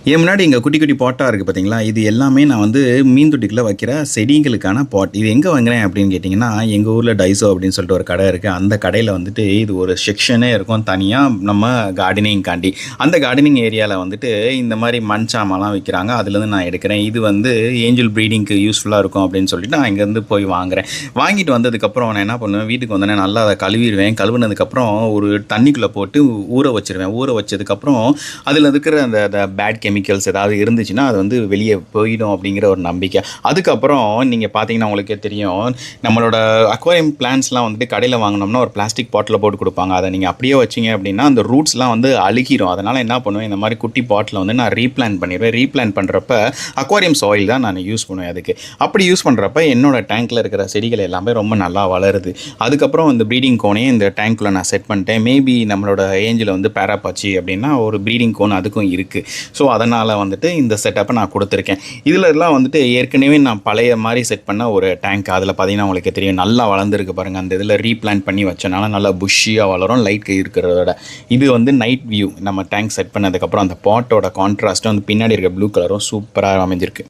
என் முன்னாடி இங்க குட்டி, குட்டி பாட்டா இருக்கு பார்த்தீங்களா? இது எல்லாமே நான் வந்து மீன் தொட்டிக்குள்ள வைக்கிற செடிகளுக்கான பாட். இது எங்க வாங்குறேன் அப்படின்னு கேட்டிங்கன்னா, எங்க ஊர்ல டைசோ அப்படின்னு சொல்லிட்டு ஒரு கடை இருக்கு. அந்த கடையில வந்துட்டு இது ஒரு செக்ஷனே இருக்கும் தனியா நம்ம கார்டனிங்காண்டி. அந்த கார்டனிங் ஏரியால வந்துட்டு இந்த மாரி மண் சாமான்லாம் விக்கிறாங்க. அதுலேருந்து நான் எடுக்கிறேன். இது வந்து ஏஞ்சல் ப்ரீடிங்க்கு யூஸ்ஃபுல்லா இருக்கும் அப்படின்னு சொல்லிட்டு நான் இங்கேருந்து போய் வாங்குறேன். வாங்கிட்டு வந்ததுக்கப்புறம் நான் என்ன பண்ணுவேன், வீட்டுக்கு வந்தோனே நல்லா அத கழுவிருவேன். கழுவுனதுக்கப்புறம் ஒரு தண்ணிக்குள்ள போட்டு ஊற வச்சுருவேன். ஊற வச்சதுக்கப்புறம் அதில இருக்கிற அந்த அந்த பேட் கெமிக்கல்ஸ் ஏதாவது இருந்துச்சுன்னா அது வந்து வெளியே போயிடும் அப்படிங்கிற ஒரு நம்பிக்கை. அதுக்கப்புறம் நீங்கள் பார்த்தீங்கன்னா உங்களுக்கே தெரியும், நம்மளோட அக்வாரியம் பிளான்ஸ்லாம் வந்துட்டு கடையில் வாங்கினோம்னா ஒரு பிளாஸ்டிக் பாட்டில் போட்டு கொடுப்பாங்க. அதை நீங்கள் அப்படியே வச்சிங்க அப்படின்னா அந்த ரூட்ஸ்லாம் வந்து அழுகிரும். அதனால் என்ன பண்ணுவேன், இந்த மாதிரி குட்டி பாட்டில் வந்து நான் ரீப்ளான் பண்ணிடுவேன். ரீப்ளான் பண்ணுறப்ப அக்வாரியம் சாயில் தான் நான் யூஸ் பண்ணுவேன் அதுக்கு. அப்படி யூஸ் பண்ணுறப்ப என்னோட டேங்க்கில் இருக்கிற செடிகள் எல்லாமே ரொம்ப நல்லா வளருது. அதுக்கப்புறம் இந்த ப்ரீடிங் கோனையும் இந்த டேங்க்கில் நான் செட் பண்ணிட்டேன். மேபி நம்மளோட ஏஞ்சில் வந்து பேராபாச்சி அப்படின்னா ஒரு ப்ரீடிங் கோன் அதுக்கும் இருக்குது. ஸோ அதனால் வந்துட்டு இந்த செட்டப்பை நான் கொடுத்துருக்கேன். இதிலலாம் வந்துட்டு ஏற்கனவே நான் பழைய மாதிரி செட் பண்ண ஒரு டேங்க், அதில் பார்த்தீங்கன்னா உங்களுக்கு தெரியும் நல்லா வளர்ந்துருக்கு பாருங்கள். அந்த இதில் ரீப்ளான் பண்ணி வச்சனால நல்லா புஷ்ஷியாக வளரும் லைட் இருக்கிறதோட. இது வந்து நைட் வியூ நம்ம டேங்க் செட் பண்ணதுக்கப்புறம் அந்த பாட்டோட கான்ட்ராஸ்ட்டும் வந்து பின்னாடி இருக்க ப்ளூ கலரும் சூப்பராக அமைஞ்சிருக்கு.